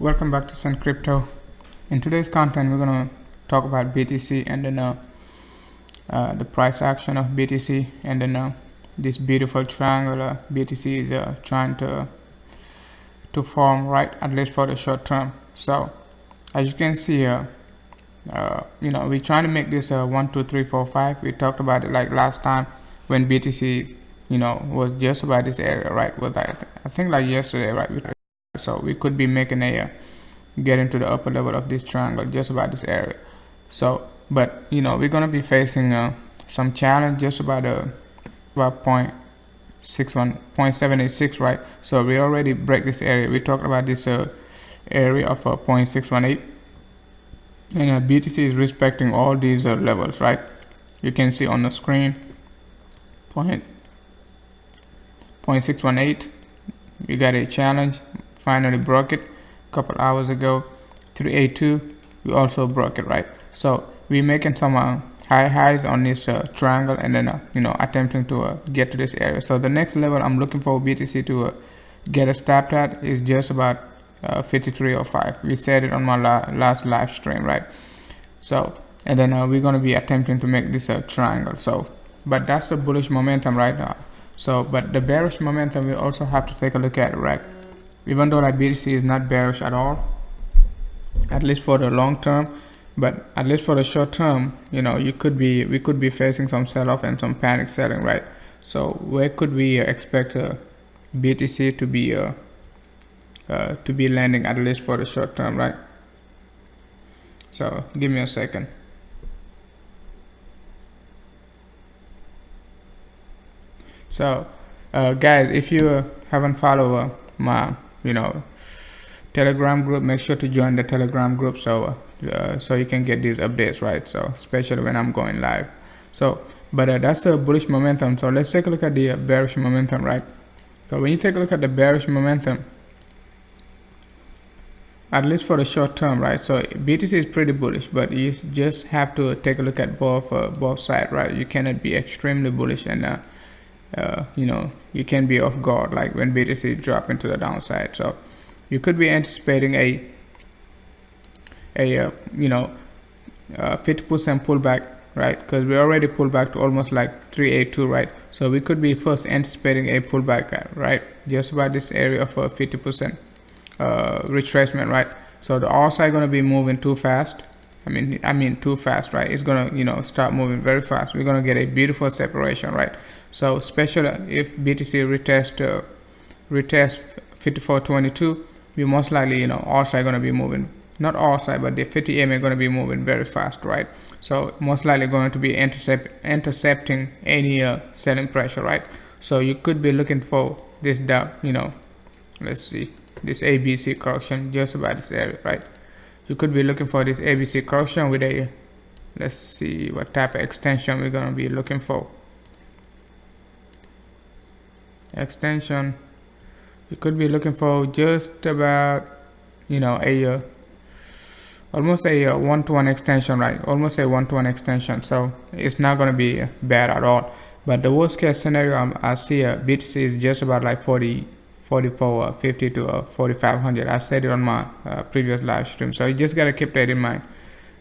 Welcome back to Sun Crypto. In today's content, we're gonna talk about BTC and then the price action of BTC, and then this beautiful triangle BTC is trying to form, right? At least for the short term. So as you can see here, we're trying to make this 1, 2, 3, 4, 5. We talked about it like last time when BTC, was just about this area, right? Was I think like yesterday, right? So we could be making a get into the upper level of this triangle just about this area. So but we're gonna be facing some challenge just about 0.786, right? So we already break this area. We talked about this area of 0.618, and BTC is respecting all these levels, right? You can see on the screen 0.618. we got a challenge, finally broke it a couple hours ago. 382, we also broke it, right? So we're making some high highs on this triangle, and then attempting to get to this area. So the next level I'm looking for BTC to get a stab at is just about 5305. We said it on my last live stream, right? So and then we're going to be attempting to make this triangle. So but that's a bullish momentum right now. So but the bearish momentum we also have to take a look at it, right? Even though like BTC is not bearish at all, at least for the long term, but at least for the short term, we could be facing some sell-off and some panic selling, right? So where could we expect BTC to be landing, at least for the short term, right? So give me a second. So guys, if you haven't followed my Telegram group, make sure to join the Telegram group so you can get these updates, right? So especially when I'm going live. So but that's a bullish momentum. So let's take a look at the bearish momentum, right? So when you take a look at the bearish momentum, at least for the short term, right? So BTC is pretty bullish, but you just have to take a look at both sides, right? You cannot be extremely bullish and you can be off guard like when BTC drop into the downside. So you could be anticipating a 50% pullback, right? Because we already pulled back to almost like 382, right? So we could be first anticipating a pullback, right? Just about this area of 50% retracement, right? So the R side gonna be moving too fast. I mean too fast, right? It's gonna start moving very fast. We're gonna get a beautiful separation, right? So especially if BTC retest 5422, we most likely R side gonna be moving, not R side, but the 50 EMA gonna be moving very fast, right? So most likely going to be intercepting any selling pressure, right? So you could be looking for this down, let's see, this ABC correction just about this area, right? You could be looking for this ABC correction with a, let's see what type of extension we're gonna be looking for. Extension, you could be looking for just about almost a 1-to-1 extension, right? Almost a 1-to-1 extension. So it's not going to be bad at all. But the worst case scenario I see BTC is just about like 4450 to 4500. I said it on my previous live stream, so you just got to keep that in mind.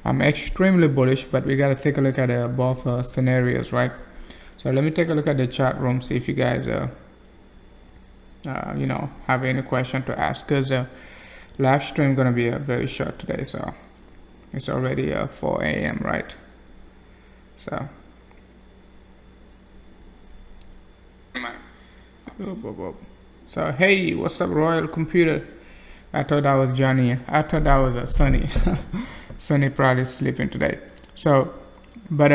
I'm extremely bullish, but we got to take a look at both scenarios, right? So let me take a look at the chat room, see if you guys have any question to ask, because live stream gonna be very short today. So it's already 4 a.m. right? So hey, what's up, Royal Computer? I thought that was Johnny. I thought that was Sunny. Sunny probably sleeping today. So but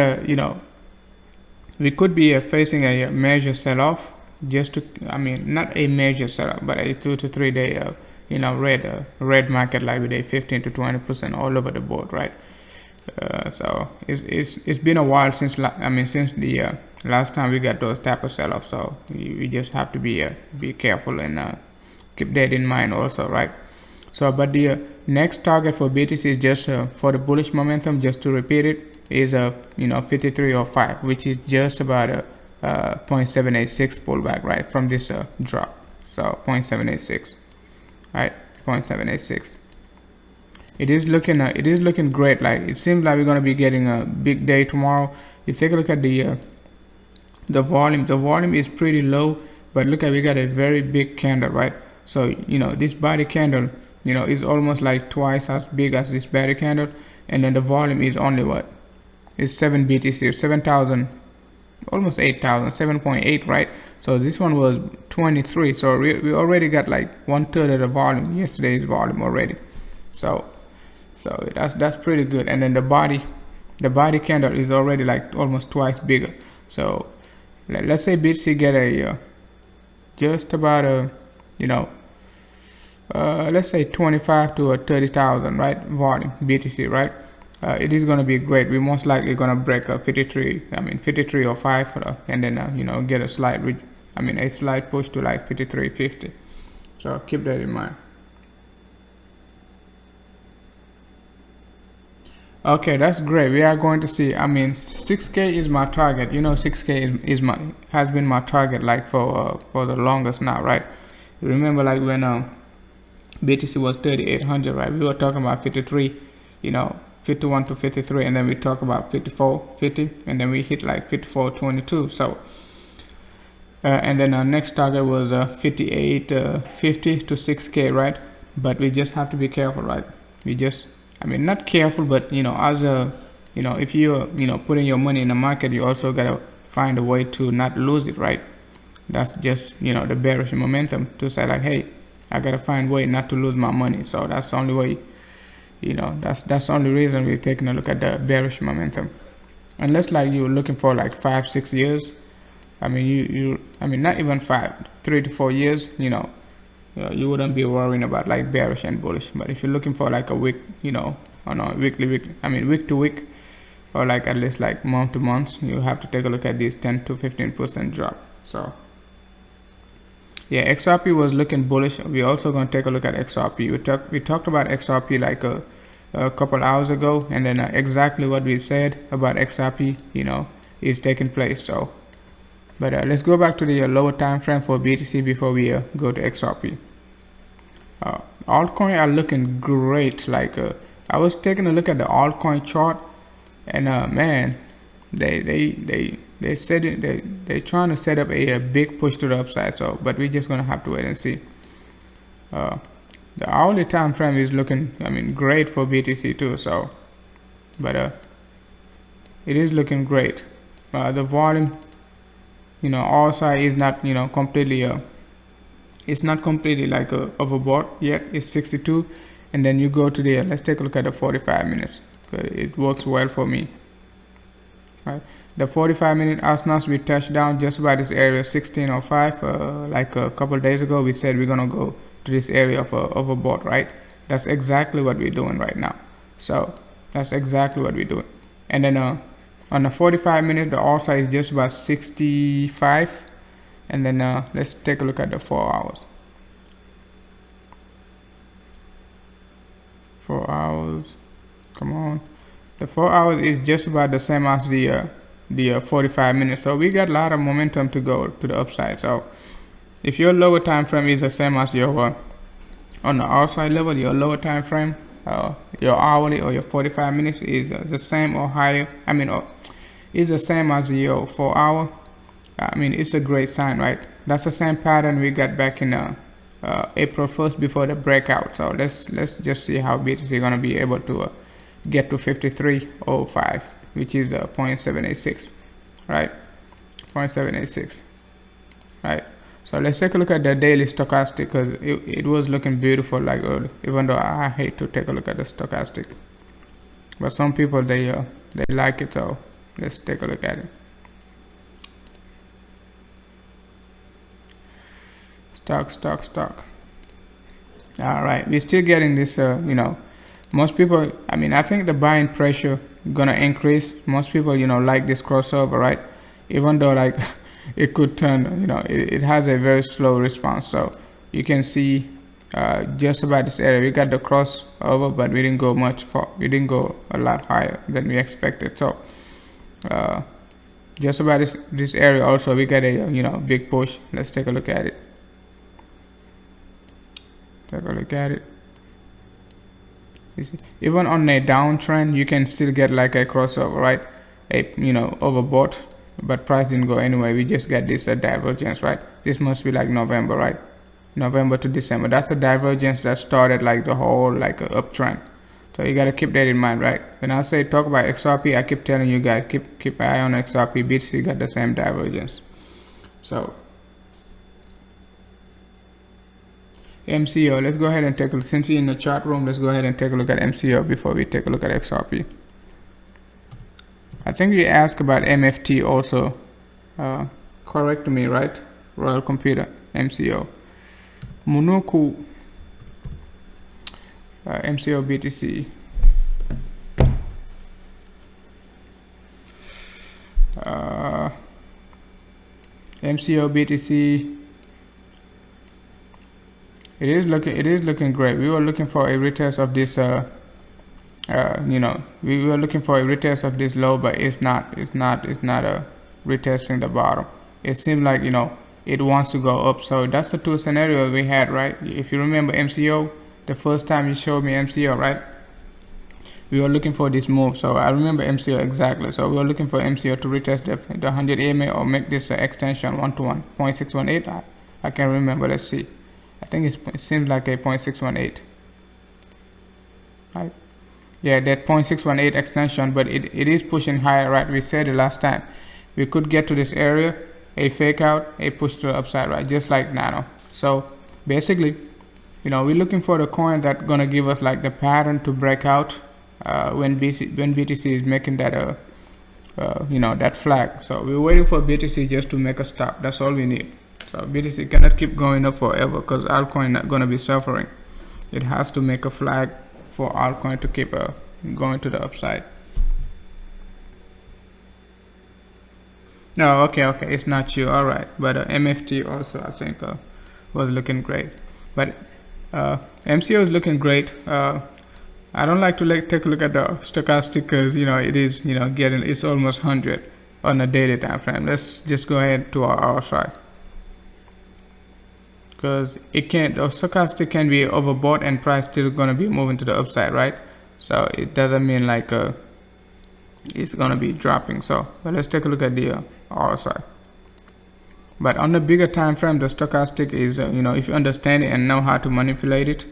we could be facing a major sell-off, just to not a major sell-off, but a 2 to 3 day red market, like with a 15 to 20% all over the board, right? So it's been a while since since the last time we got those type of sell-off. So we just have to be careful and keep that in mind also, right? So but the next target for BTC is just for the bullish momentum, just to repeat it, is 5305, which is just about a 0.786 pullback, right, from this drop. So 0.786, right, 0.786. it is looking great. Like, it seems like we're going to be getting a big day tomorrow. You take a look at the volume. The volume is pretty low, but look at, we got a very big candle, right? So, you know, this body candle, you know, is almost like twice as big as this body candle, and then the volume is only what? It's 7 BTC, 7,000, almost 8,000, 7.8, right? So this one was 23, so we already got like 1/3 of the volume, yesterday's volume already. So that's pretty good. And then the body candle is already like almost twice bigger. So let's say BTC get a just about a, you know, let's say 25 to 30,000, right, volume BTC, right? It is going to be great. We're most likely going to break a 53 or 5, and then you know, get a slight push to like 53.50. So keep that in mind. Okay, that's great. We are going to see, 6K is my target. You know, 6K has been my target like for the longest now, right? Remember, like when BTC was 3,800, right? We were talking about 53, you know, 51 to 53, and then we talk about 54.50, and then we hit like 54.22. So and then our next target was 58.50 to 6K, right? But we just have to be careful, right? We just, not careful, but you know, as a, you know, if you're, you know, putting your money in the market, you also gotta find a way to not lose it, right? That's just, you know, the bearish momentum, to say like, hey, I gotta find a way not to lose my money. So that's the only way, you know, that's the only reason we're taking a look at the bearish momentum. Unless like you're looking for like 5-6 years, not even 3 to 4 years, you know, you wouldn't be worrying about like bearish and bullish. But if you're looking for like a week, you know, or no, week to week, or like at least like month to month, you have to take a look at this 10 to 15% drop. So yeah, XRP was looking bullish. We're also going to take a look at XRP. We talked about XRP like a couple hours ago, and then exactly what we said about XRP, you know, is taking place. So, but let's go back to the lower time frame for BTC before we go to XRP. Altcoin are looking great. Like I was taking a look at the altcoin chart, and man, they said they're trying to set up a big push to the upside. So, but we're just gonna have to wait and see. The hourly time frame is looking, great for BTC too. So, but it is looking great. The volume, you know, RSI is not, you know, completely it's not completely like overbought yet. It's 62, and then you go to the let's take a look at the 45 minutes. It works well for me, right? The 45-minute ASNAS, we touched down just about this area 1605. Like a couple days ago, we said we're gonna go to this area of overbought, right? That's exactly what we're doing right now. So that's exactly what we're doing. And then on the 45-minute, the RSI is just about 65. And then let's take a look at the 4 hours. 4 hours, come on. The 4 hours is just about the same as the 45 minutes. So we got a lot of momentum to go to the upside. So if your lower time frame is the same as your on the outside level, your lower time frame, your hourly or your 45 minutes is the same or higher, is the same as your 4 hour, it's a great sign, right? That's the same pattern we got back in April 1st before the breakout. So let's just see how BTC is going to be able to get to 53.05, which is 0.786, right? 0.786, right? So let's take a look at the daily stochastic, because it was looking beautiful like early, even though I hate to take a look at the stochastic, but some people they like it. So let's take a look at it. Stock. All right, we're still getting this, you know, most people, I think the buying pressure gonna increase. Most people, you know, like this crossover, right? Even though like it could turn, you know, it has a very slow response. So you can see just about this area, we got the crossover, but we didn't go much far. We didn't go a lot higher than we expected. So just about this area also, we got a, you know, big push. Let's take a look at it. You see, even on a downtrend, you can still get like a crossover, right? A overbought, but price didn't go anyway. We just get this divergence, right? This must be like November, right? November to December. That's a divergence that started like the whole like uptrend. So you gotta keep that in mind, right? When I say talk about XRP, I keep telling you guys keep an eye on XRP. BTC got the same divergence. So MCO, let's go ahead and take a look. Since you're in the chart room, let's go ahead and take a look at MCO before we take a look at XRP. I think you asked about MFT also. Correct me, right? Royal Computer, MCO. Munoku, MCO BTC. MCO BTC. It is looking great. We were looking for a retest of this we were looking for a retest of this low, but it's not a retesting the bottom. It seems like it wants to go up. So that's the two scenarios we had, right? If you remember MCO, the first time you showed me MCO, right? We were looking for this move. So I remember MCO exactly. So we were looking for MCO to retest the 100 EMA or make this extension 1-to-1 0.618. I can't remember. Let's see. I think it seems like a 0.618, right? Yeah, that 0.618 extension, but it is pushing higher, right? We said it last time. We could get to this area, a fake out, a push to the upside, right? Just like Nano. So basically, we're looking for the coin that's gonna give us like the pattern to break out when BTC is making that that flag. So we're waiting for BTC just to make a stop. That's all we need. So BTC cannot keep going up forever because altcoin not gonna be suffering. It has to make a flag for altcoin to keep going to the upside. No, okay, it's not you. All right, but MFT also I think was looking great, but MCO is looking great. I don't like to take a look at the stochastic because it is it's almost 100 on a daily time frame. Let's just go ahead to our side. Because the stochastic can be overbought and price still gonna be moving to the upside, right? So it doesn't mean like it's gonna be dropping. So but let's take a look at the RSI. But on the bigger time frame, the stochastic is if you understand it and know how to manipulate it,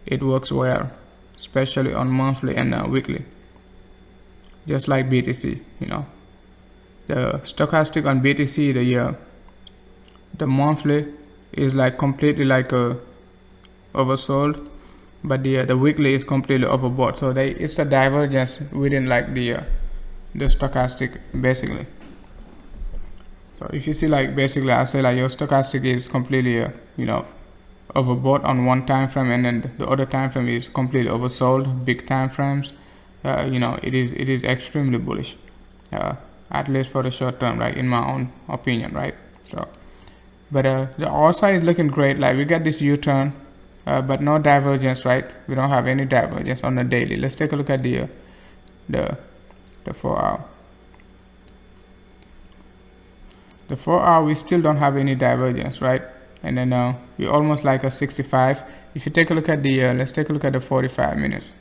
it works well, especially on monthly and weekly. Just like BTC, the stochastic on BTC, the monthly is like completely like oversold, but the weekly is completely overbought. So it's a divergence within like the stochastic basically. So if you see like basically I say like your stochastic is completely overbought on one time frame, and then the other time frame is completely oversold, big time frames. It is extremely bullish, at least for the short term, right, in my own opinion, right? So but the RSI is looking great. Like we got this U-turn, but no divergence, right? We don't have any divergence on the daily. Let's take a look at the 4 hour. The 4 hour, we still don't have any divergence, right? And then we almost like a 65. If you take a look at the let's take a look at the 45 minutes.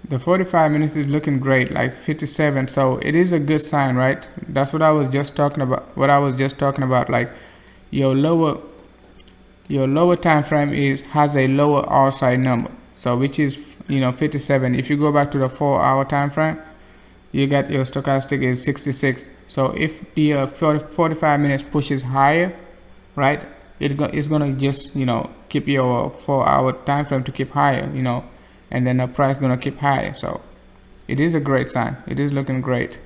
The 45 minutes is looking great, like 57. So it is a good sign, right? That's what I was just talking about. Like your lower time frame has a lower RSI number. So which is 57. If you go back to the 4 hour time frame, you get your stochastic is 66. So if the 45 minutes pushes higher, right, it's gonna just keep your 4 hour time frame to keep higher, and then the price gonna keep high. So it is a great sign. It is looking great.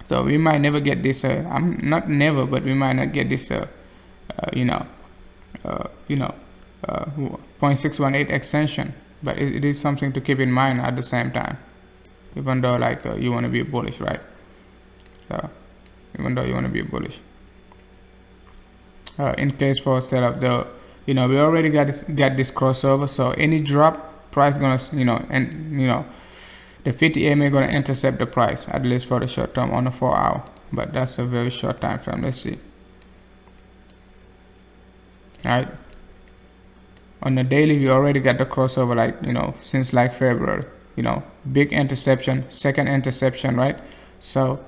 So we might never get this I'm not never, but we might not get this 0.618 extension, but it is something to keep in mind at the same time, even though like you want to be bullish, right? So even though you want to be bullish, in case for setup, we already got this crossover. So any drop, price gonna the 50 EMA gonna intercept the price, at least for the short term on the 4 hour, but that's a very short time frame. Let's see. All right, On the daily, we already got the crossover, like, you know, since like February, you know, big interception, second interception, right? So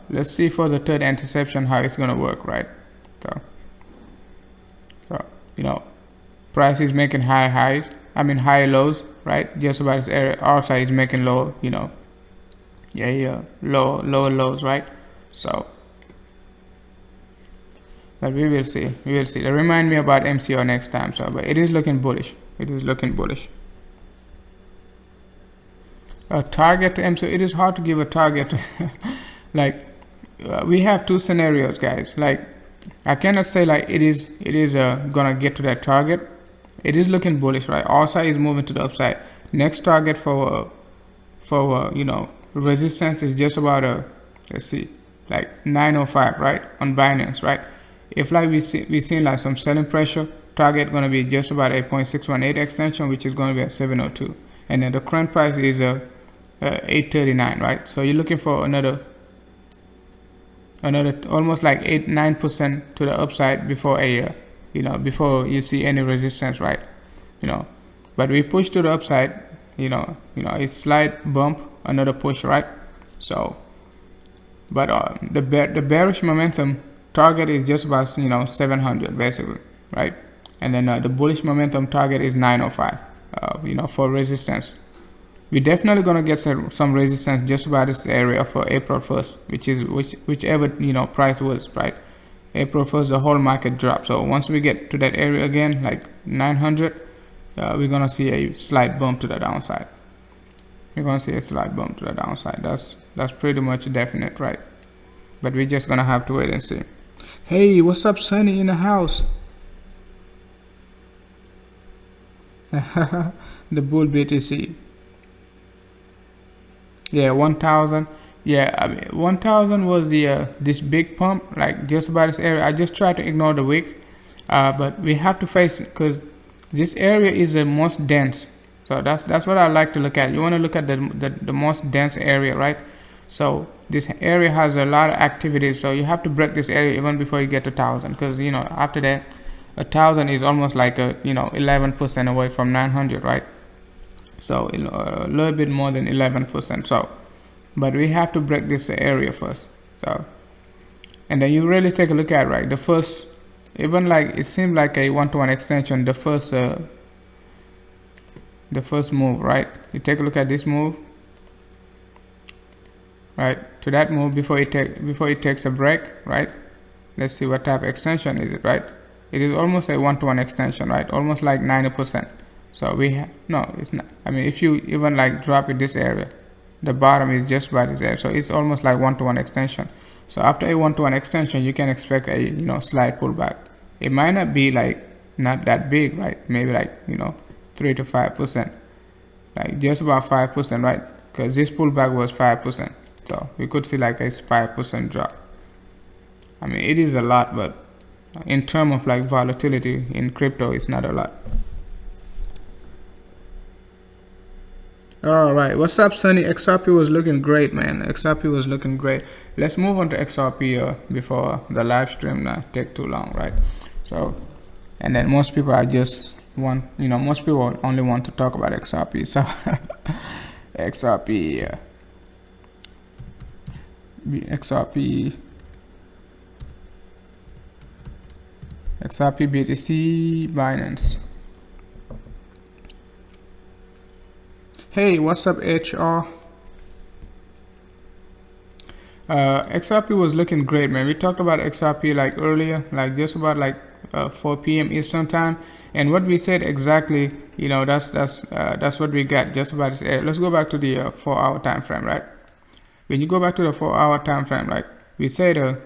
let's see for the third interception how it's gonna work, right? So you know, price is making high highs, I mean high lows, right? Just about this area. RSI is making low, you know, lower lows, right? So but we will see. Remind me about MCO next time. So, but it is looking bullish. A target to MCO. It is hard to give a target. Like we have two scenarios, guys. Like I cannot say like it is gonna get to that target. It is looking bullish, right? RSI is moving to the upside. Next target for you know, resistance is just about let's see, like 905, right, on Binance, right? If like we seen like some selling pressure, target going to be just about 8.618 extension, which is going to be at 702, and then the current price is 839, right? So you're looking for another almost like 8-9% to the upside before you know, before you see any resistance, right? You know, but we push to the upside, you know, a slight bump, another push, right? So, but the bearish momentum target is just about, you know, 700 basically, right? And then the bullish momentum target is 905, you know, for resistance. We're definitely gonna get some resistance just about this area for April 1st, which is whichever, you know, price was, right? April 1st, the whole market dropped. So once we get to that area again, like 900, we're gonna see a slight bump to the downside. That's pretty much definite, right? But we're just gonna have to wait and see. Hey, what's up, Sunny in the house? The bull BTC. Yeah, 1,000. Yeah, I mean, 1,000 was the this big pump, like just about this area. I just tried to ignore the wick, but we have to face it because this area is the most dense. So that's what I like to look at. You want to look at the most dense area, right? So this area has a lot of activities, so you have to break this area even before you get to 1,000, because, you know, after that 1,000 is almost like a, you know, 11% away from 900, right? So a little bit more than 11%. So but we have to break this area first. So, and then you really take a look at, right, the first, even like it seemed like a 1-to-1 extension, the first move, right? You take a look at this move, right, to that move before it takes a break, right? Let's see what type of extension is it, right? It is almost a 1-to-1 extension, right? Almost like 90%. So we have, no, it's not. I mean, if you even like drop it this area, the bottom is just about this area, so it's almost like 1-to-1 extension. So after a 1-to-1 extension, you can expect a, you know, slight pullback. It might not be like not that big, right? Maybe like, you know, 3 to 5%, like just about 5%, right? Because this pullback was 5%, so we could see like a 5% drop. I mean, it is a lot, but in terms of like volatility in crypto, it's not a lot. All right, what's up, Sunny? XRP was looking great, man. XRP was looking great. Let's move on to XRP before the live stream take too long, right? So, and then most people are just most people only want to talk about XRP. So XRP BTC Binance. Hey, what's up, HR? XRP was looking great, man. We talked about XRP like earlier, like just about like 4 p.m. Eastern time, and what we said exactly, you know, that's what we got just about this area. Let's go back to the 4-hour time frame, right? When you go back to the 4-hour time frame, right, we said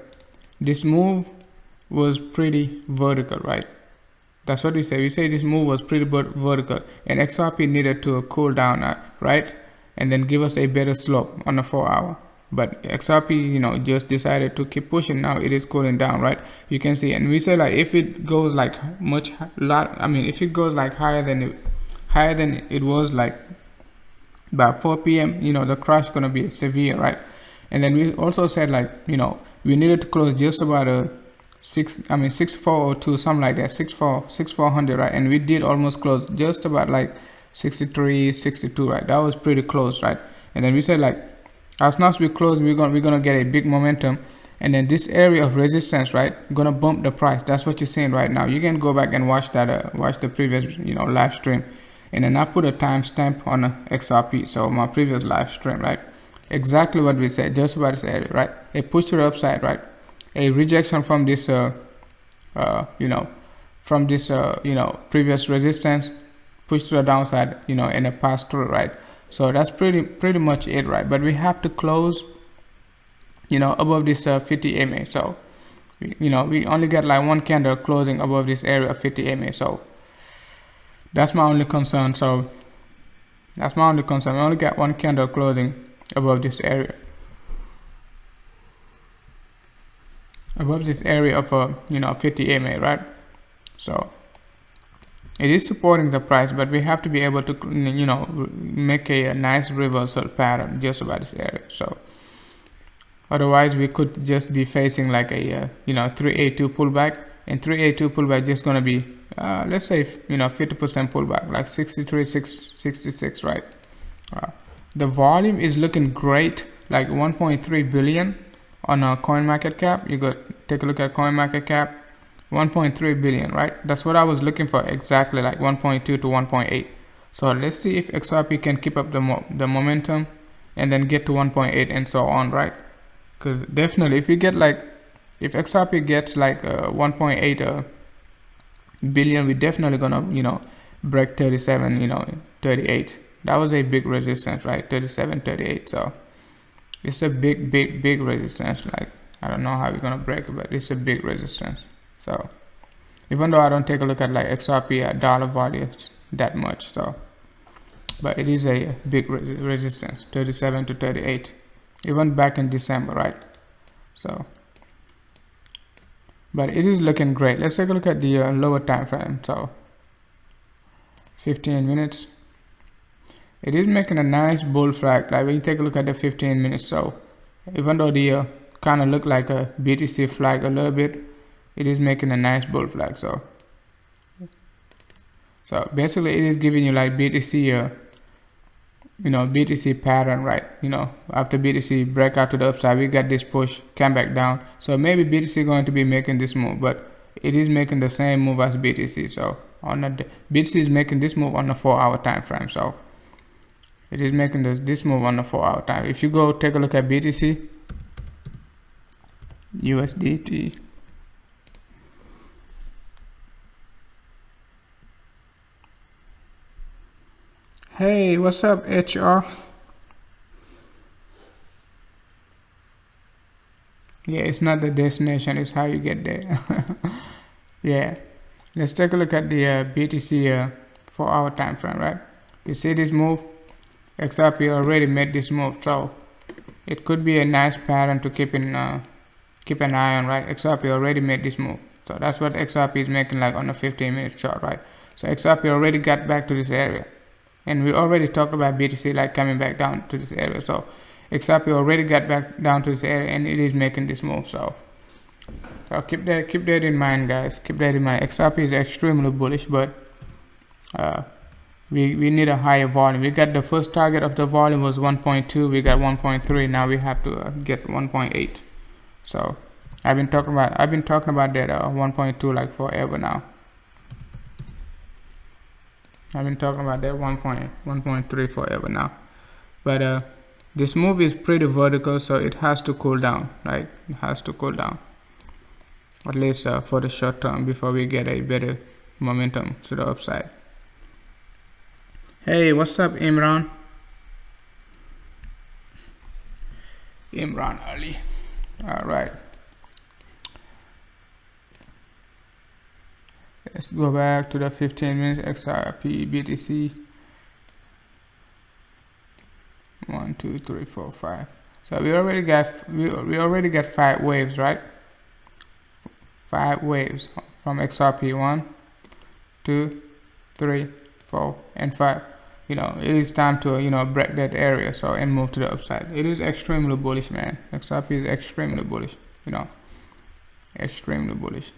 this move was pretty vertical, right? That's what we say. We say this move was pretty vertical, and XRP needed to cool down, right? And then give us a better slope on the 4-hour. But XRP, you know, just decided to keep pushing. Now it is cooling down, right? You can see, and we say like if it goes like if it goes like higher than it was like by 4 p.m., you know, the crash gonna be severe, right? And then we also said like, you know, we needed to close just about 6402, something like that, 6400, right? And we did almost close just about like 63, 62, right? That was pretty close, right? And then we said like, as long as we close, we're gonna get a big momentum, and then this area of resistance, right, gonna bump the price. That's what you're seeing right now. You can go back and watch that, watch the previous, live stream, and then I put a timestamp on XRP. So my previous live stream, right, exactly what we said, just about this area, right? A push to the upside, right? A rejection from this, previous resistance, push to the downside, and a pass through, right? So that's pretty much it, right? But we have to close, above this 50 MA. So, we only get like one candle closing above this area of 50 MA. So that's my only concern. We only got one candle closing above this area. Above this area of 50 MA, right? So it is supporting the price, but we have to be able to make a nice reversal pattern just about this area. So otherwise we could just be facing like a 382 pullback, and 382 pullback just gonna be let's say 50% pullback, like 63, 66, right? The volume is looking great, like 1.3 billion on a coin market cap. You got take a look at coin market cap, 1.3 billion, right? That's what I was looking for, exactly, like 1.2 to 1.8. So let's see if XRP can keep up the momentum and then get to 1.8 and so on, right? Because definitely if XRP gets like 1.8 billion, we're definitely gonna break 37, 38. That was a big resistance, right? 37, 38. So it's a big resistance. Like, I don't know how we're gonna break it, but it's a big resistance. So even though I don't take a look at like XRP at dollar values that much, so but it is a big resistance, 37 to 38, even back in December, right? So but it is looking great. Let's take a look at the lower time frame. So 15 minutes, it is making a nice bull flag. Like when you take a look at the 15 minutes, so even though the kind of look like a BTC flag a little bit, it is making a nice bull flag. So basically it is giving you like BTC BTC pattern, right? After BTC break out to the upside, we got this push, came back down. So maybe BTC going to be making this move, but it is making the same move as BTC. So on the BTC is making this move on the 4-hour time frame. So it is making this move on the 4-hour time. If you go take a look at BTC, USDT, hey, what's up, HR? Yeah, it's not the destination, it's how you get there. Yeah, let's take a look at the BTC 4-hour time frame, right? You see this move? XRP already made this move, so it could be a nice pattern to keep an eye on, right? XRP already made this move, so that's what XRP is making, like on a 15-minute chart, right? So XRP already got back to this area, and we already talked about BTC like coming back down to this area. So XRP already got back down to this area, and it is making this move. So keep that in mind, guys. Keep that in mind. XRP is extremely bullish, but we need a higher volume. We got the first target of the volume was 1.2. We got 1.3. Now we have to get 1.8. So I've been talking about that 1.2 like forever now. I've been talking about that 1.3 forever now. But this move is pretty vertical, so it has to cool down, right? It has to cool down, at least for the short term, before we get a better momentum to the upside. Hey, what's up, Imran? Imran Ali. All right. Let's go back to the 15-minute XRP BTC. 1, 2, 3, 4, 5. So we already got 5 waves, right? 5 waves from XRP. 1, 2, 3, 4, and 5. It is time to break that area, so and move to the upside. It is extremely bullish, man. XRP is extremely bullish. extremely bullish,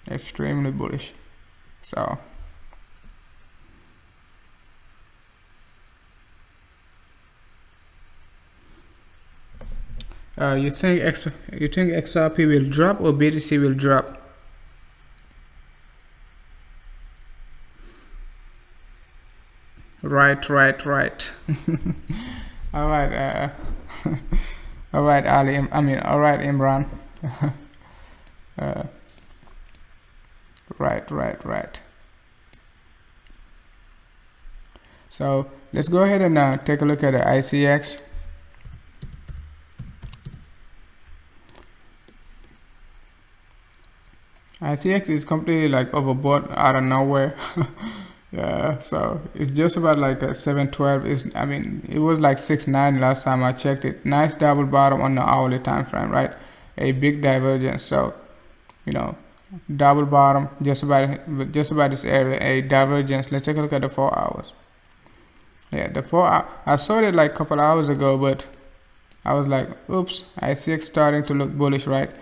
extremely bullish. So you think XRP will drop or BTC will drop? Right. All right. All right, Ali. All right, Imran. Right. So let's go ahead and take a look at the ICX. ICX is completely like overbought out of nowhere. Yeah, so it's just about like a 712. It was like 6.9 last time I checked it. Nice double bottom on the hourly time frame, right? A big divergence. So, you know, double bottom just about this area, a divergence. Let's take a look at the 4 hours. Yeah, the 4 hour, I saw it like a couple hours ago, but I was like, oops, ICX starting to look bullish, right?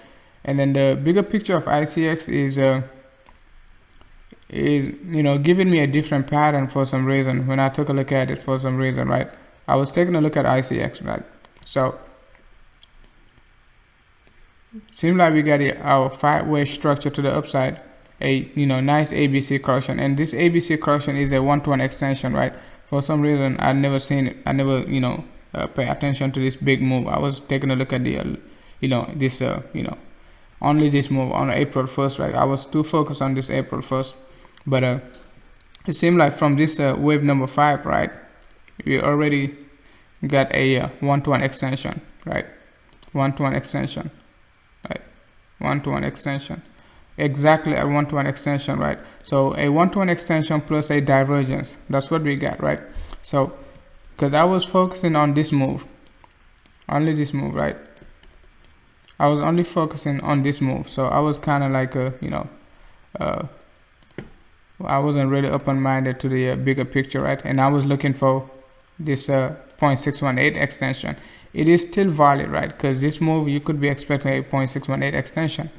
And then the bigger picture of ICX is giving me a different pattern for some reason. When I took a look at it for some reason, right? I was taking a look at ICX, right? So seems like we got our 5-way structure to the upside, a nice ABC correction, and this ABC correction is a 1-to-1 extension, right? For some reason I never seen it. I never pay attention to this big move. I was taking a look at the only this move on April 1st, right? I was too focused on this April 1st. But it seemed like from this wave number 5, right, we already got a 1-to-1 extension, right? 1-to-1 extension, right? 1-to-1 extension, exactly a 1-to-1 extension, right? So a 1-to-1 extension plus a divergence, that's what we got, right? So because I was focusing on this move, only this move, right? I was only focusing on this move, so I was kind of like I wasn't really open-minded to the bigger picture, right? And I was looking for this 0.618 extension. It is still valid, right? Because this move, you could be expecting a 0.618 extension.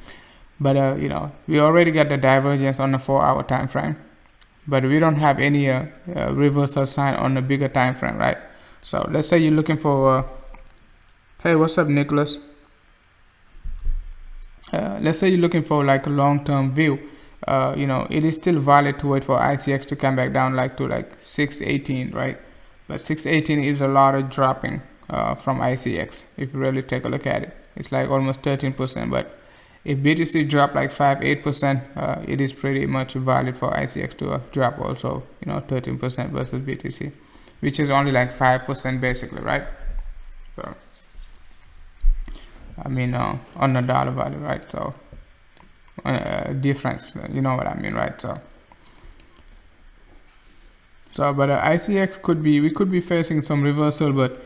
But, we already got the divergence on the 4-hour time frame. But we don't have any reversal sign on the bigger time frame, right? So let's say you're looking for, hey, what's up, Nicholas? Let's say you're looking for like a long-term view. It is still valid to wait for ICX to come back down to 618, right? But 618 is a lot of dropping from ICX. If you really take a look at it, it's like almost 13%. But if BTC drop like 5-8%, it is pretty much valid for ICX to drop also 13% versus BTC, which is only like 5% basically, right? So on the dollar value, right? So difference, you know what I mean, right? So but ICX we could be facing some reversal, but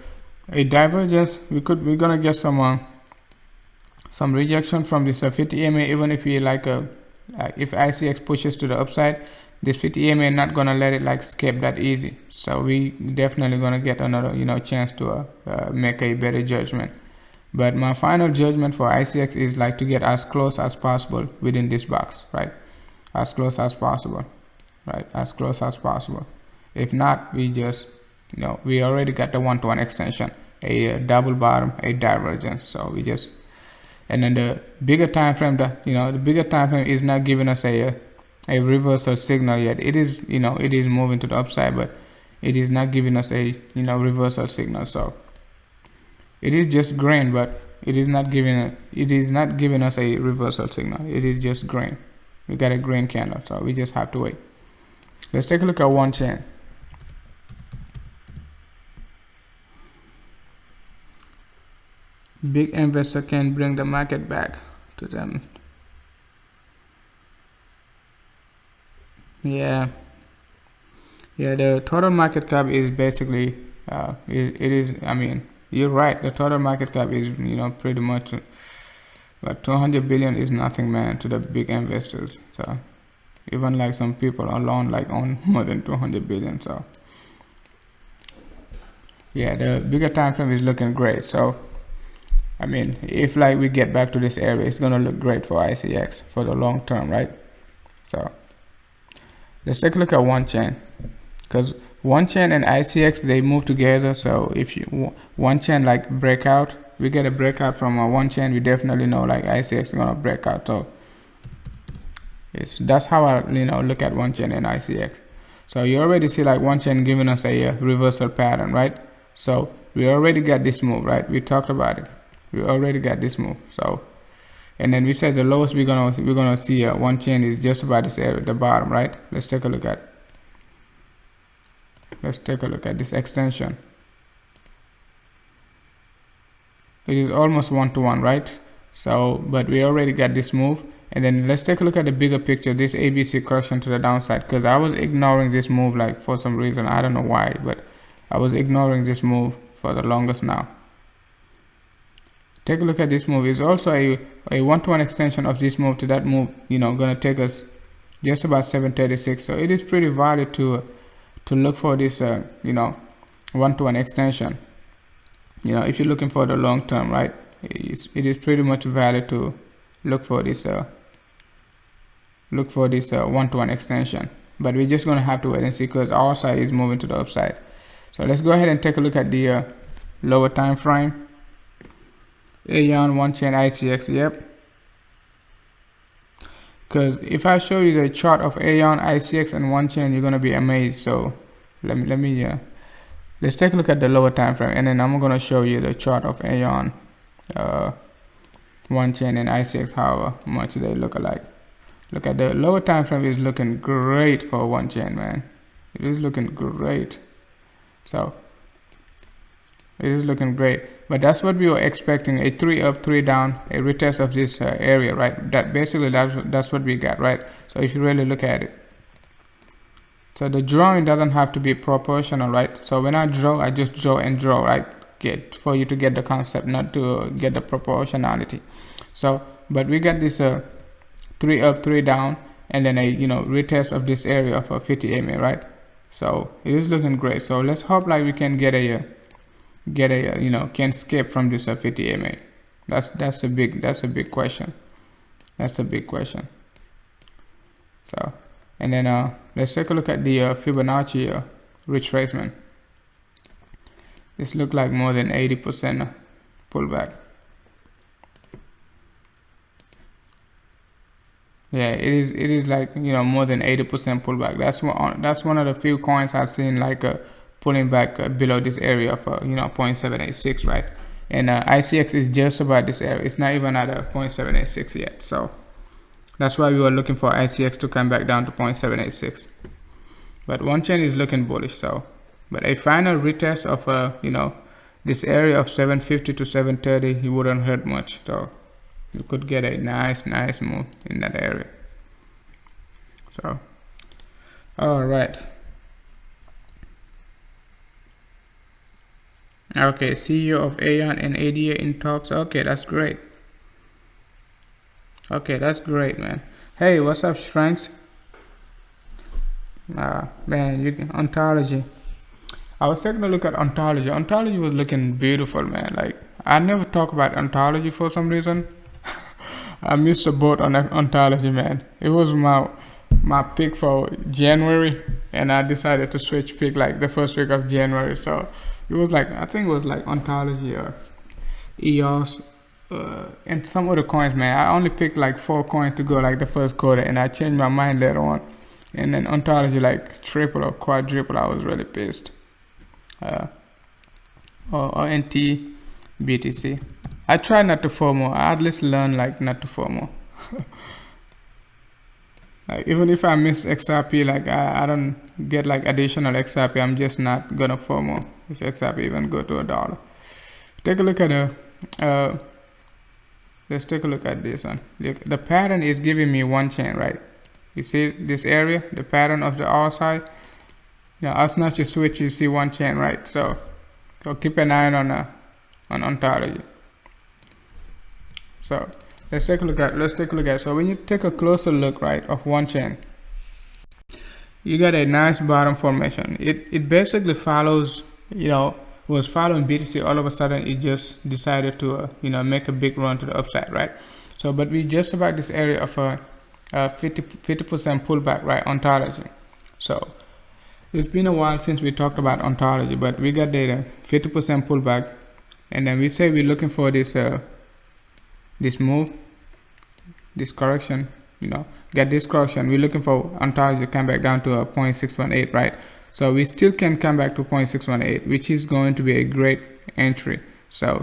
a divergence, we're gonna get some rejection from this 50 EMA. Even if we if ICX pushes to the upside, this 50 EMA not gonna let it escape that easy. So we definitely gonna get another chance to make a better judgment. But my final judgment for ICX is to get as close as possible within this box, right? As close as possible, right? As close as possible. If not, we just, we already got the 1-to-1 extension, a double bottom, a divergence. So we just, and then the bigger time frame, the bigger time frame is not giving us a reversal signal yet. It is, it is moving to the upside, but it is not giving us a, reversal signal. So it is just green, but it is not giving us a reversal signal. It is just green. We got a green candle, so we just have to wait. Let's take a look at WANCHAIN. Big investor can bring the market back to them. Yeah, the total market cap is basically it is, you're right, the total market cap is pretty much, but 200 billion is nothing, man, to the big investors. So even some people alone own more than 200 billion. So yeah, the bigger time frame is looking great. So I mean, if like we get back to this area, it's gonna look great for ICX for the long term, right? So let's take a look at WANCHAIN, because WANCHAIN and ICX, they move together. So if you WANCHAIN like breakout, we get a breakout from a WANCHAIN, we definitely know like ICX is gonna break out. So that's how I look at WANCHAIN and ICX. So you already see like WANCHAIN giving us a reversal pattern, right? So we already got this move, right? We talked about it. We already got this move. So, and then we said the lowest we're gonna see WANCHAIN is just about this area at the bottom, right? Let's take a look at this extension. It is almost 1-to-1, right? So, but we already got this move. And then let's take a look at the bigger picture, this ABC correction to the downside, because I was ignoring this move like for some reason. I don't know why, but I was ignoring this move for the longest now. Take a look at this move. It's also a 1-to-1 extension of this move to that move, gonna take us just about 736. So it is pretty valid to look for this 1-to-1 extension. If you're looking for the long term, right? It is pretty much valid to look for this 1-to-1 extension. But we're just gonna have to wait and see, because our side is moving to the upside. So let's go ahead and take a look at the lower time frame. AION, WANCHAIN, ICX, yep. Because if I show you the chart of AION, ICX, and WANCHAIN, you're gonna be amazed. So let's take a look at the lower time frame, and then I'm gonna show you the chart of AION, WANCHAIN, and ICX, how much they look alike. Look at the lower time frame is looking great for WANCHAIN, man. It is looking great. So it is looking great. But that's what we were expecting, a 3 up, 3 down, a retest of this area, right? That's what we got, right? So if you really look at it, so the drawing doesn't have to be proportional, right? So when I draw, I just draw and draw, right? For you to get the concept, not to get the proportionality. So but we got this 3 up, 3 down, and then a retest of this area of a 50 MA, right? So it is looking great. So let's hope like we can get a can escape from this 50 MA. That's a big question. That's a big question. So, and then let's take a look at the Fibonacci retracement. This look like more than 80% pullback. Yeah, it is like more than 80% pullback. That's one of the few coins I've seen like pulling back below this area of 0.786, right? And ICX is just about this area. It's not even at a 0.786 yet. So that's why we were looking for ICX to come back down to 0.786. But WANCHAIN is looking bullish. So, but a final retest of this area of 750 to 730, it wouldn't hurt much. So you could get a nice move in that area. So, all right. Okay, CEO of AION and ADA in talks. Okay, that's great. Okay, that's great, man. Hey, what's up, Shranks? Man, Ontology. I was taking a look at Ontology. Ontology was looking beautiful, man. Like, I never talk about Ontology for some reason. I missed the boat on Ontology, man. It was my pick for January, and I decided to switch pick like the first week of January. So it was like, I think it was like Ontology or EOS and some other coins, man. I only picked like 4 coins to go like the first quarter, and I changed my mind later on. And then Ontology like triple or quadruple. I was really pissed. Or NT, BTC. I try not to FOMO. I at least learn like not to FOMO. Like, even if I miss XRP, like I don't get like additional XRP, I'm just not gonna FOMO if XRP even go to $1. Take a look at let's take a look at this one. Look, the pattern is giving me WANCHAIN, right? You see this area, the pattern of the R side. As not you switch, you see WANCHAIN, right? So keep an eye on Ontology. So let's take a look at. So when you take a closer look, right, of WANCHAIN, you got a nice bottom formation. It basically follows, was following BTC, all of a sudden it just decided to you know, make a big run to the upside, right? So but we just about this area of a 50% pullback, right? Ontology. So it's been a while since we talked about ontology, but we got data 50% pullback, and then we say we're looking for this this move, this correction, you know, get this correction. We're looking for ontology to come back down to a 0.618, right? So we still can come back to 0.618, which is going to be a great entry. So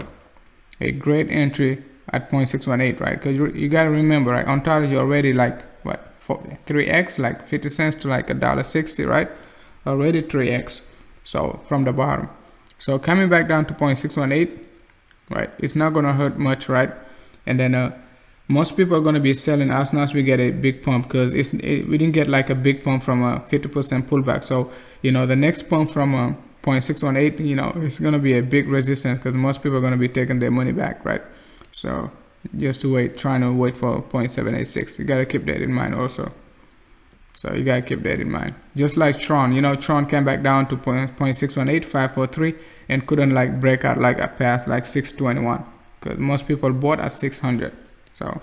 a great entry at 0.618, right? Because you got to remember, right, ontology already like what, 3x, like 50 cents to like $1.60, right? Already 3x. So from the bottom, so coming back down to 0.618, right, it's not going to hurt much, right? And then most people are going to be selling as soon as we get a big pump, because we didn't get like a big pump from a 50% pullback. So you know, the next pump from 0.618, you know, it's going to be a big resistance, because most people are going to be taking their money back, right? So just to wait, trying to wait for 0.786. You got to keep that in mind also. So you got to keep that in mind. Just like Tron, you know, Tron came back down to 0.618, 543, and couldn't like break out like a past like 621, because most people bought at 600. So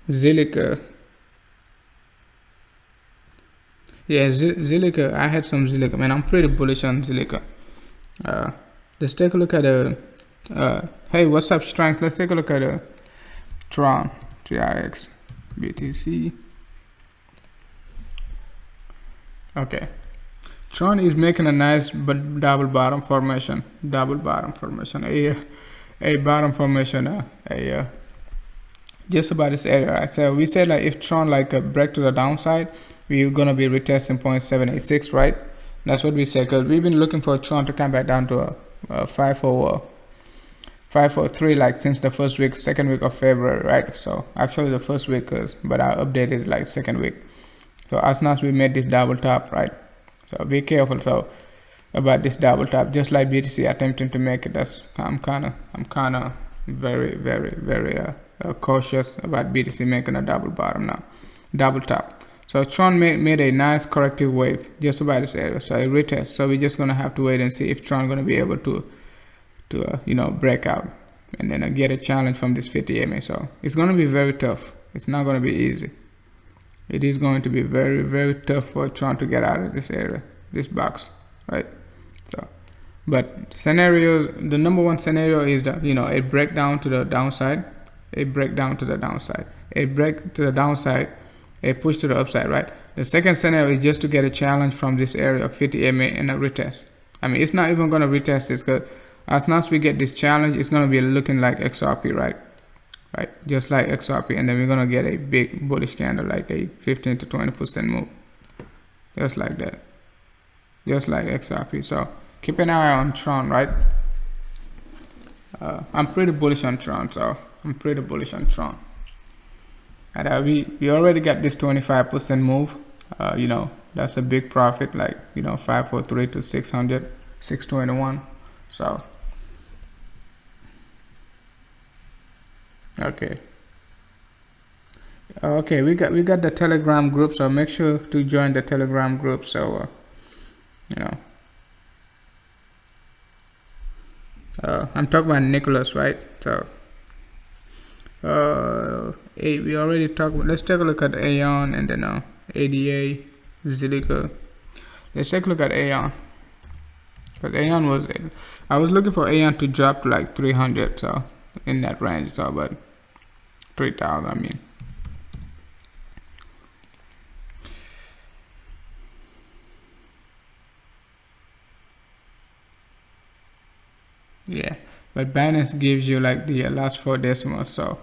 ZILLIQA. Yeah, ZILLIQA. I had some ZILLIQA, man. I'm pretty bullish on ZILLIQA. Let's take a look at the hey, what's up, Strength? Let's take a look at the Tron, TRX, BTC. Okay, Tron is making a nice but double bottom formation, a bottom formation, just about this area, right? So we said like if Tron like break to the downside, we're gonna be retesting 0.786, right? That's what we said, because we've been looking for Tron to come back down to a 503 like since the second week of February, right? So actually the first week, but I updated it like second week. So as soon as we made this double top, right? So be careful about this double top, just like BTC attempting to make it. I'm kind of very cautious about BTC making a double bottom now, double top. So Tron made a nice corrective wave just about this area, so a retest. So we're just gonna have to wait and see if Tron gonna be able to you know, break out and then get a challenge from this 50 MA. So it's gonna be very tough. It's not gonna be easy. It is going to be very tough for Tron to get out of this area, this box, right? So, but scenario, the number one scenario is that, you know, a breakdown to the downside, a breakdown to the downside, a break to the downside, a push to the upside, right? The second scenario is just to get a challenge from this area of 50 MA and a retest. I mean, it's not even going to retest this, because as soon as we get this challenge, it's going to be looking like XRP, right? Right, just like XRP, and then we're gonna get a big bullish candle, like a 15 to 20% move, just like that, just like XRP. So keep an eye on Tron, right? I'm pretty bullish on Tron, and we already got this 25% move. You know, that's a big profit, like, you know, 543 to 600, 621. So okay, we got the Telegram group, so make sure to join the Telegram group. So you know, I'm talking about NEXUS, right? So we already talked about, let's take a look at AION, and then ADA, ZILLIQA. Let's take a look at AION, because AION I was looking for AION to drop to like 300, so in that range, so about 3,000, I mean. Yeah, but Binance gives you like the last 4 decimals, so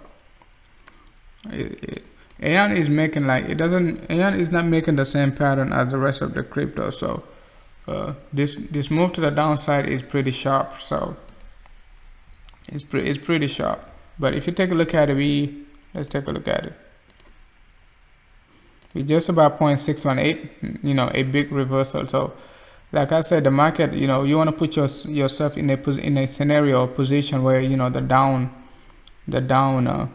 AION is making like, AION is not making the same pattern as the rest of the crypto. So this move to the downside is pretty sharp, so it's pretty sharp. But if you take a look at it, let's take a look at it. We just about 0.618, you know, a big reversal. So like I said, the market, you know, you want to put yourself in a scenario or position where, you know, the down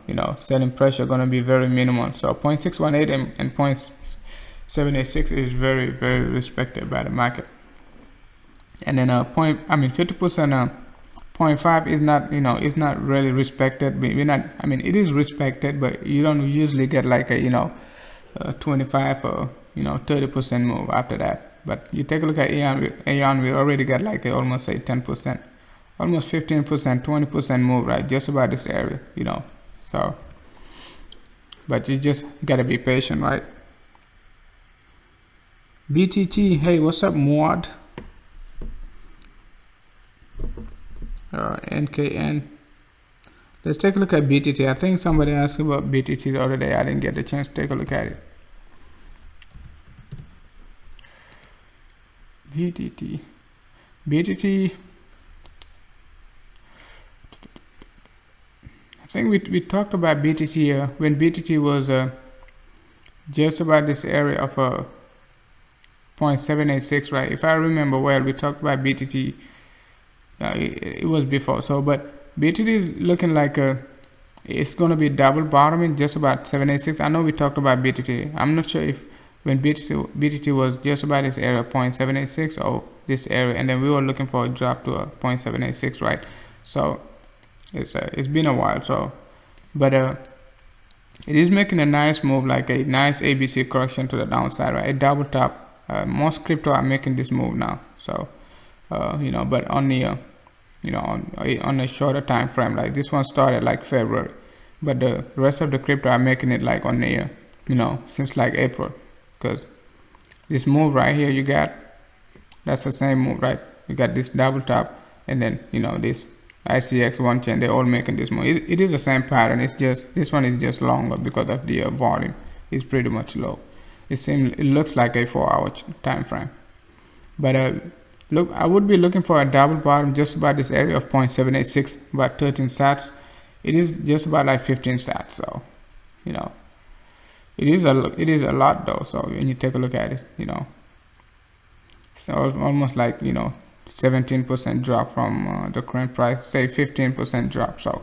you know, selling pressure going to be very minimal. So 0.618 and 0.786 is very respected by the market. And then 50%, 0.5 is not, it's not really respected. We're not, it is respected, but you don't usually get like a 25 or 30% move after that. But you take a look at AION, we already got like almost say 10%, almost 15%, 20% move, right? Just about this area, so, but you just gotta be patient, right? BTT, hey, what's up, Muad? NKN. Let's take a look at BTT. I think somebody asked about BTT the other day. I didn't get a chance to take a look at it. BTT. I think we talked about BTT when BTT was just about this area of 0.786, right? If I remember well, we talked about BTT. It was before, so but BTT is looking like it's going to be double bottoming just about 786. I know we talked about BTT. I'm not sure if when BTT was just about this area 0.786 or this area, and then we were looking for a drop to a 0.786, right? So it's been a while, so but it is making a nice move, like a nice ABC correction to the downside, right? A double top. Most crypto are making this move now, so but on the on a shorter time frame, like this one started like February, but the rest of the crypto are making it like on the since like April, because this move right here you got, that's the same move, right? You got this double top, and then this ICX WANCHAIN, they're all making this move. It is the same pattern, it's just this one is just longer because of the volume is pretty much low. It looks like a 4-hour time frame, but look, I would be looking for a double bottom just about this area of 0.786, about 13 sats. It is just about like 15 sats, so it is a lot though. So when you take a look at it, so almost like 17% drop from the current price, say 15% drop. So,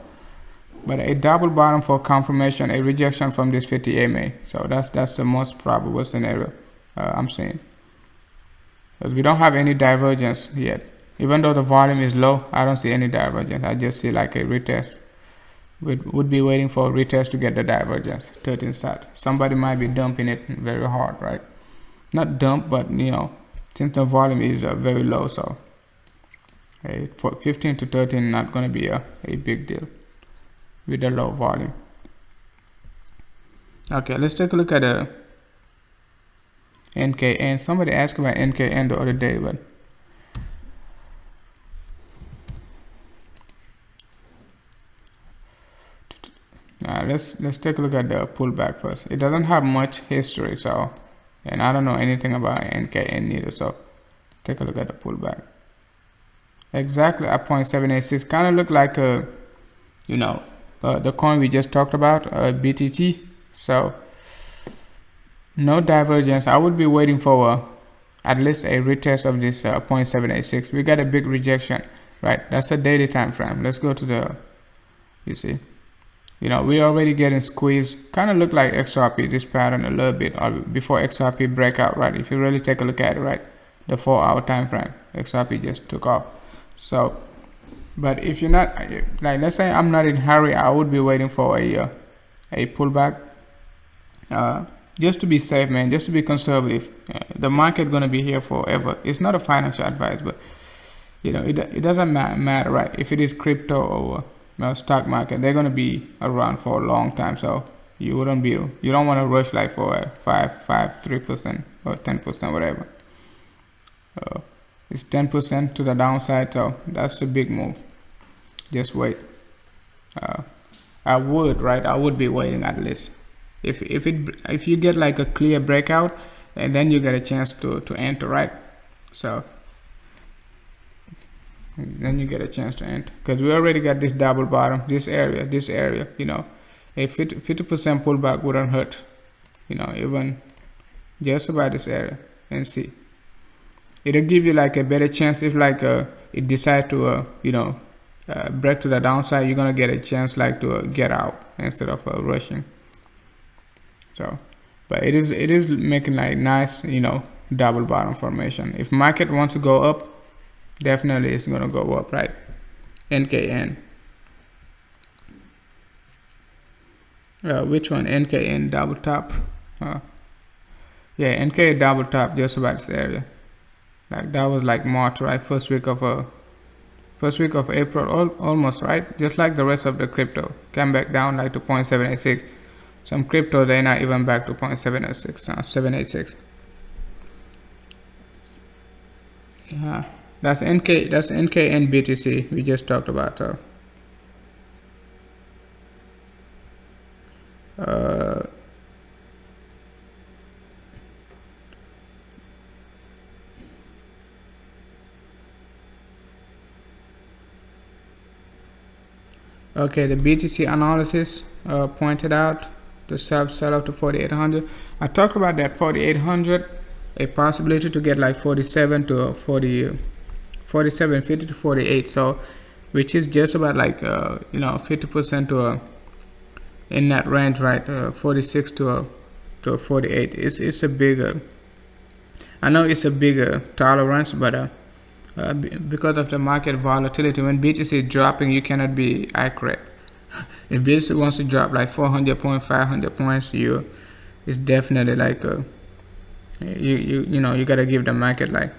but a double bottom for confirmation, a rejection from this 50 MA. So that's the most probable scenario I'm seeing. Because we don't have any divergence yet. Even though the volume is low, I don't see any divergence. I just see like a retest. Would be waiting for a retest to get the divergence. 13 sat. Somebody might be dumping it very hard, right? Not dump, but since the volume is very low, so for 15 to 13, not going to be a big deal with the low volume. Okay, let's take a look at a NKN. Somebody asked about NKN the other day, but let's take a look at the pullback first. It doesn't have much history, so, and I don't know anything about NKN neither, so take a look at the pullback. Exactly at 0.786, kind of look like a the coin we just talked about, BTT. So no divergence. I would be waiting for at least a retest of this 0.786. We got a big rejection, right? That's a daily time frame. Let's go to the, you see, we're already getting squeezed. Kind of look like XRP, this pattern a little bit before XRP breakout, right? If you really take a look at it, right, the 4-hour time frame, XRP just took off. So, but if you're not, like, let's say I'm not in a hurry, I would be waiting for a pullback. Just to be safe, man, just to be conservative. The market gonna be here forever. It's not a financial advice, but it doesn't matter, right? If it is crypto or stock market, they're gonna be around for a long time. So you don't want to rush like for 3% or 10%, whatever. It's 10% to the downside, so that's a big move. Just wait. I would be waiting at least. If you get like a clear breakout, and then you get a chance to enter, right? So then you get a chance to enter, because we already got this double bottom, this area, a 50% pullback wouldn't hurt, even just about this area, and see. It'll give you like a better chance if like it decide to break to the downside. You're gonna get a chance like to get out instead of rushing. So, but it is making like nice double bottom formation. If market wants to go up, definitely it's gonna go up, right? NKN. Which one? NKN double top. Yeah, NK double top just about this area. Like that was like March, right? First week of April, almost, right? Just like the rest of the crypto, came back down like to 0.786. Some crypto they're not even back to 0.786, 786. Yeah, that's NK. That's NK and BTC we just talked about. Okay, the BTC analysis pointed out the sell up to 4,800. I talked about that 4,800, a possibility to get like 47 to 40, 47.50 to 48. So, which is just about like 50% to in that range, right? 46 to 48. It's a bigger. I know it's a bigger tolerance, but because of the market volatility, when BTC is dropping, you cannot be accurate. If BTC wants to drop like 400 points, 500 points, it's definitely like you gotta give the market like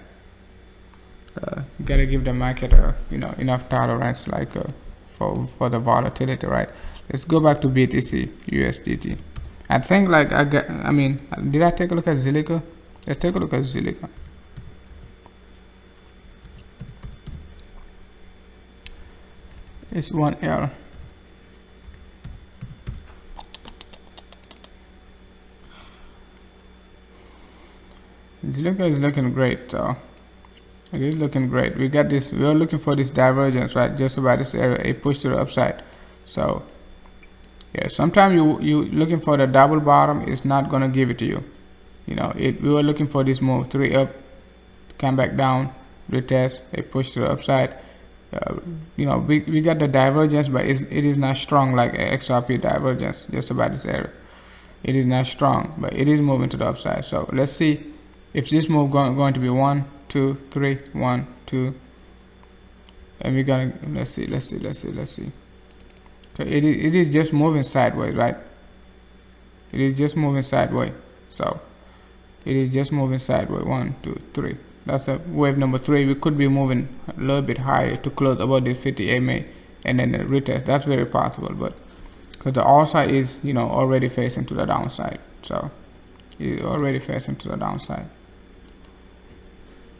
enough tolerance like for the volatility, right? Let's go back to BTC USDT. I think like did I take a look at ZILLIQA? Let's take a look at ZILLIQA. It's 1L. ZILLIQA is looking great. It is looking great. We got this. We are looking for this divergence, right? Just about this area, a push to the upside. So yeah, sometimes you looking for the double bottom. It's not gonna give it to you. We were looking for this move, 3 up, come back down, retest, a push to the upside. We got the divergence, but it is not strong like XRP divergence. Just about this area, it is not strong, but it is moving to the upside. So let's see if this move going to be 1, 2, 3, 1, 2, and we're gonna let's see. Okay, it is just moving sideways, right? It is just moving sideways. So it is just moving sideways. 1, 2, 3. That's a wave number 3. We could be moving a little bit higher to close above the 50 MA and then the retest. That's very possible, but because the all side is already facing to the downside, so it's already facing to the downside.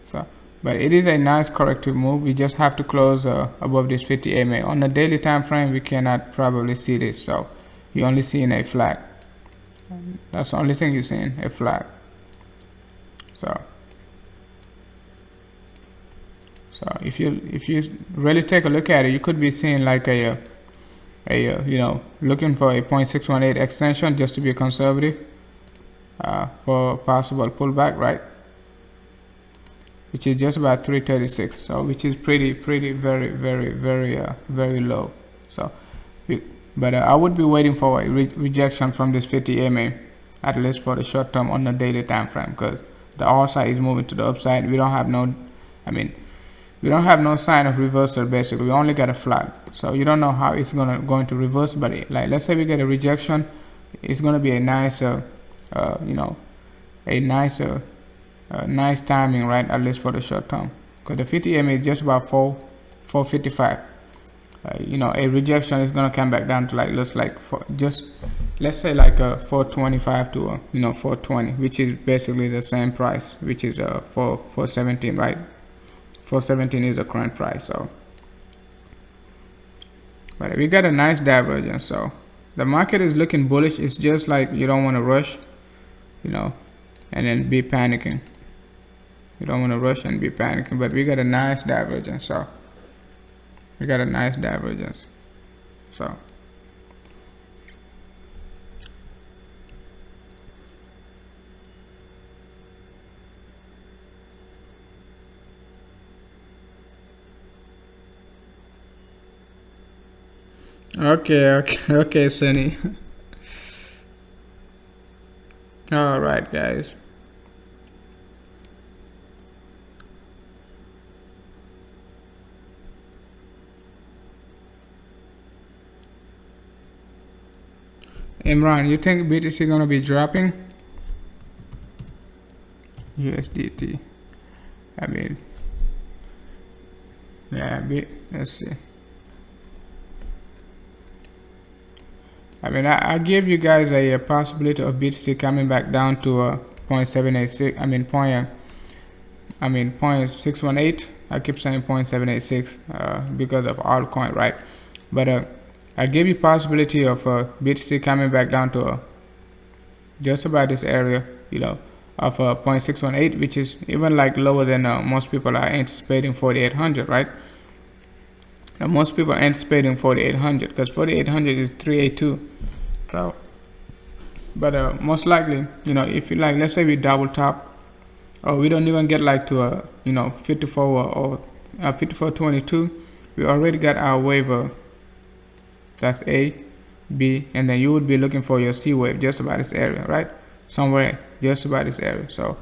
So, but it is a nice corrective move. We just have to close above this 50 MA. On the daily time frame, we cannot probably see this, so you're only seeing a flag. That's the only thing you're seeing, a flag. So if you really take a look at it, you could be seeing like looking for a 0.618 extension just to be conservative for possible pullback, right? Which is just about 336. So which is pretty very low. So, but I would be waiting for a rejection from this 50 MA at least for the short term on the daily time frame, because the R side is moving to the upside. We don't have no sign of reversal. Basically, we only got a flag, so you don't know how it's going to reverse. But like, let's say we get a rejection, it's going to be a nice nice timing, right? At least for the short term, because the 50 MA is just about 455. A rejection is going to come back down to like let's say like 425 to 420, which is basically the same price, which is 417, right? 417 is the current price. So, but we got a nice divergence. So the market is looking bullish. It's just like you don't want to rush, and then be panicking. You don't want to rush and be panicking. But we got a nice divergence. So we got a nice divergence. So okay, Sunny. All right, guys. Imran, you think BTC gonna be dropping? USDT. I mean, yeah, let's see. I mean, I gave you guys a possibility of BTC coming back down to 0.786. I mean, 0.618. I keep saying 0.786 because of altcoin, right? But I gave you possibility of BTC coming back down to just about this area, you know, of 0.618, which is even like lower than most people are anticipating 4,800, right? Now, most people are anticipating 4,800 because 4,800 is 382. So, but most likely, you know, if you like, let's say we double top, or we don't even get like to you know, 54 or 54.22, we already got our wave. That's A, B, and then you would be looking for your C wave just about this area, right? Somewhere just about this area. So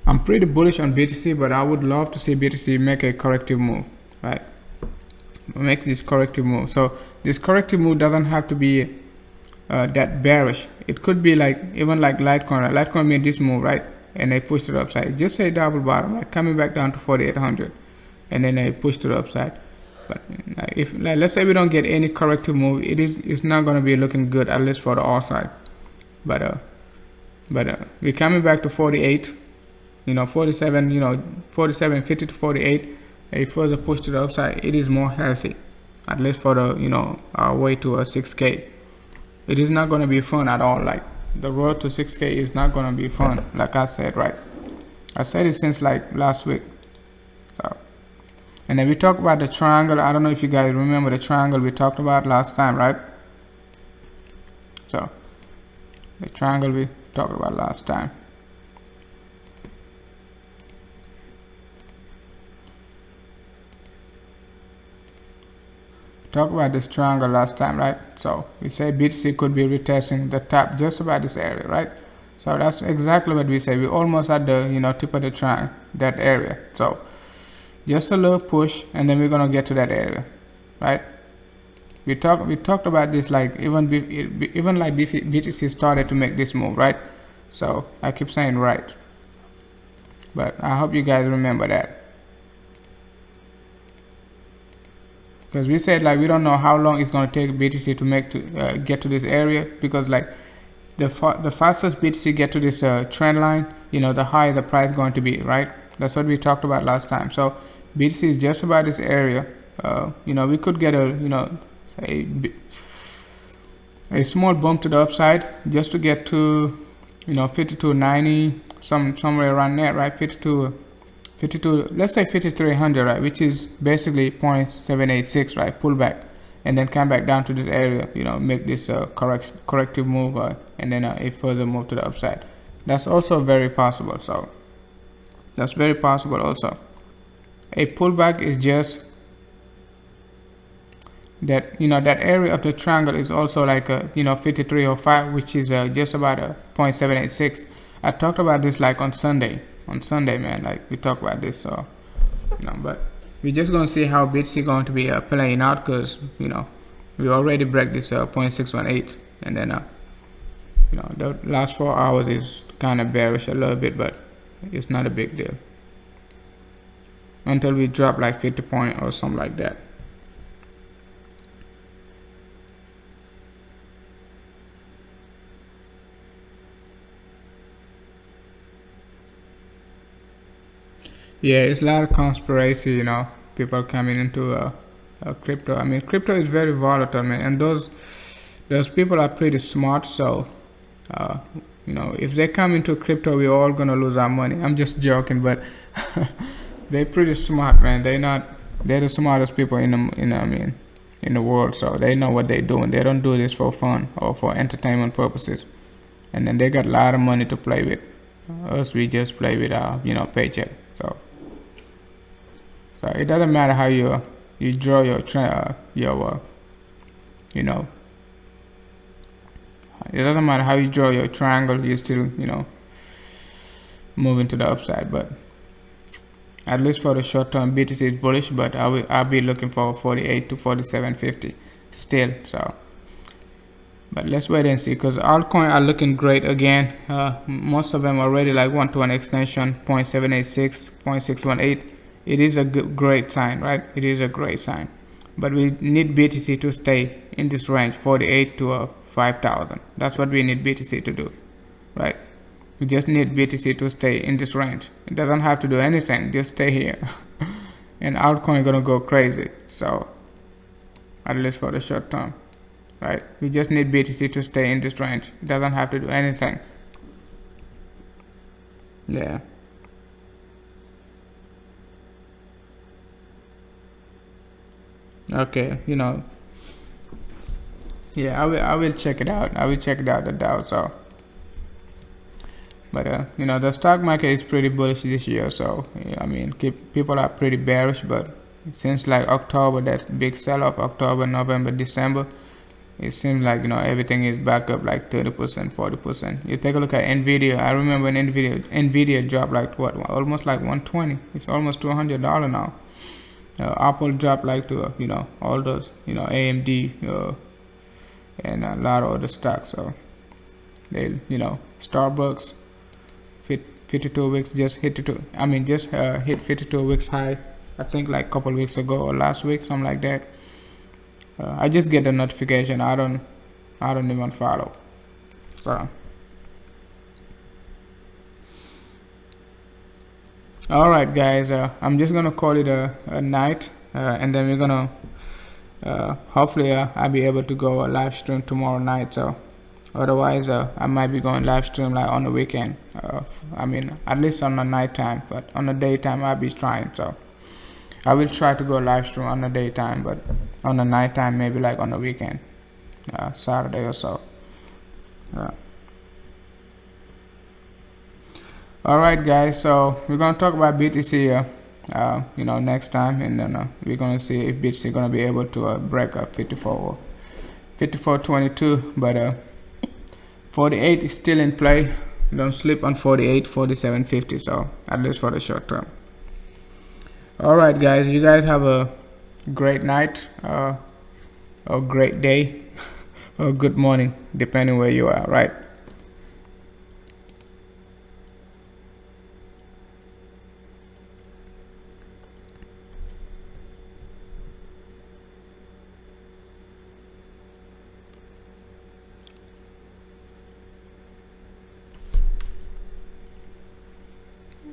I'm pretty bullish on BTC, but I would love to see BTC make a corrective move, right? Make this corrective move. So this corrective move doesn't have to be that bearish. It could be like even like Litecoin. Right? Litecoin made this move, right? And they pushed it upside. Just say double bottom, right? Coming back down to 4,800, and then they pushed it upside. But if like, let's say we don't get any corrective move, it's not going to be looking good, at least for the all side. But we're coming back to 48, you know, 47, you know, 47, 50 to 48. If further push to the upside, it is more healthy, at least for the, you know, our way to a 6K. It is not going to be fun at all. Like the road to 6K is not going to be fun, like I said, right? I said it since like last week. So, and then we talked about the triangle. I don't know if you guys remember the triangle we talked about last time, right? So the triangle we talked about last time. Talk about this triangle last time, right? So we say BTC could be retesting the top just about this area, right? So that's exactly what we say. We almost at the, you know, tip of the triangle, that area. So just a little push, and then we're gonna get to that area, right? We talked about this like even like BTC started to make this move, right? So I keep saying right, but I hope you guys remember that. Because we said like we don't know how long it's going to take BTC to make to get to this area, because like the fastest BTC get to this trend line, you know, the higher the price going to be, right? That's what we talked about last time. So BTC is just about this area. You know, we could get a, you know, a small bump to the upside just to get to, you know, 52.90, somewhere around there, right? 52, let's say 5300, right, which is basically 0.786, right, pull back, and then come back down to this area, you know, make this corrective move, and then a further move to the upside. That's also very possible. So that's very possible also. A pullback is just that, you know, that area of the triangle is also like a, you know, 5305, which is just about a 0.786. I talked about this like on Sunday, man, like we talked about this. So, you know, but we're just gonna see how BTC going to be playing out, because, you know, we already break this 0.618, and then you know, the last 4 hours is kind of bearish a little bit, but it's not a big deal until we drop like 50 points or something like that. Yeah, it's a lot of conspiracy, you know, people coming into crypto. I mean, crypto is very volatile, man, and those people are pretty smart. So, you know, if they come into crypto, we're all gonna lose our money. I'm just joking, but they're pretty smart, man. They're the smartest people in the world. So they know what they're doing. They don't do this for fun or for entertainment purposes. And then they got a lot of money to play with. Us, we just play with our, you know, paycheck. So it doesn't matter how you draw your you know, it doesn't matter how you draw your triangle, you still, you know, moving to the upside. But at least for the short term, BTC is bullish, but I'll be looking for 48 to 47.50 still. So But let's wait and see, because altcoin are looking great again. Most of them already like 1-to-1 extension, 0.786, 0.618. It is a great sign, right? It is a great sign. But we need BTC to stay in this range, 48 to 5,000. That's what we need BTC to do, right? We just need BTC to stay in this range. It doesn't have to do anything, just stay here. And altcoin gonna go crazy. So at least for the short term, right? We just need BTC to stay in this range. It doesn't have to do anything. Yeah. Okay, you know. Yeah, I will check it out. I will check it out, the DAO. So, but you know, the stock market is pretty bullish this year. So yeah, I mean, people are pretty bearish, but since like October, that big sell-off, October, November, December, it seems like, you know, everything is back up like 30%, 40%. You take a look at Nvidia. I remember when Nvidia dropped like what, almost like 120. It's almost $200 now. Apple dropped like to you know, all those, you know, AMD and a lot of other stocks. So they, you know, Starbucks 52 weeks just hit hit 52 weeks high, I think like a couple weeks ago or last week, something like that. I just get the notification. I don't even follow. So all right, guys, I'm just gonna call it a night, and then we're gonna hopefully I'll be able to go live stream tomorrow night. So otherwise I might be going live stream like on the weekend. I mean, at least on the night time, but on the daytime I'll be trying. So I will try to go live stream on the daytime, but on the night time maybe like on the weekend, Saturday or so. All right, guys, so we're gonna talk about BTC you know, next time, and then we're gonna see if BTC gonna be able to break up 54.22, but 48 is still in play. Don't sleep on 48, 47.50. So at least for the short term. All right, guys, you guys have a great night, or great day, or good morning, depending where you are, right?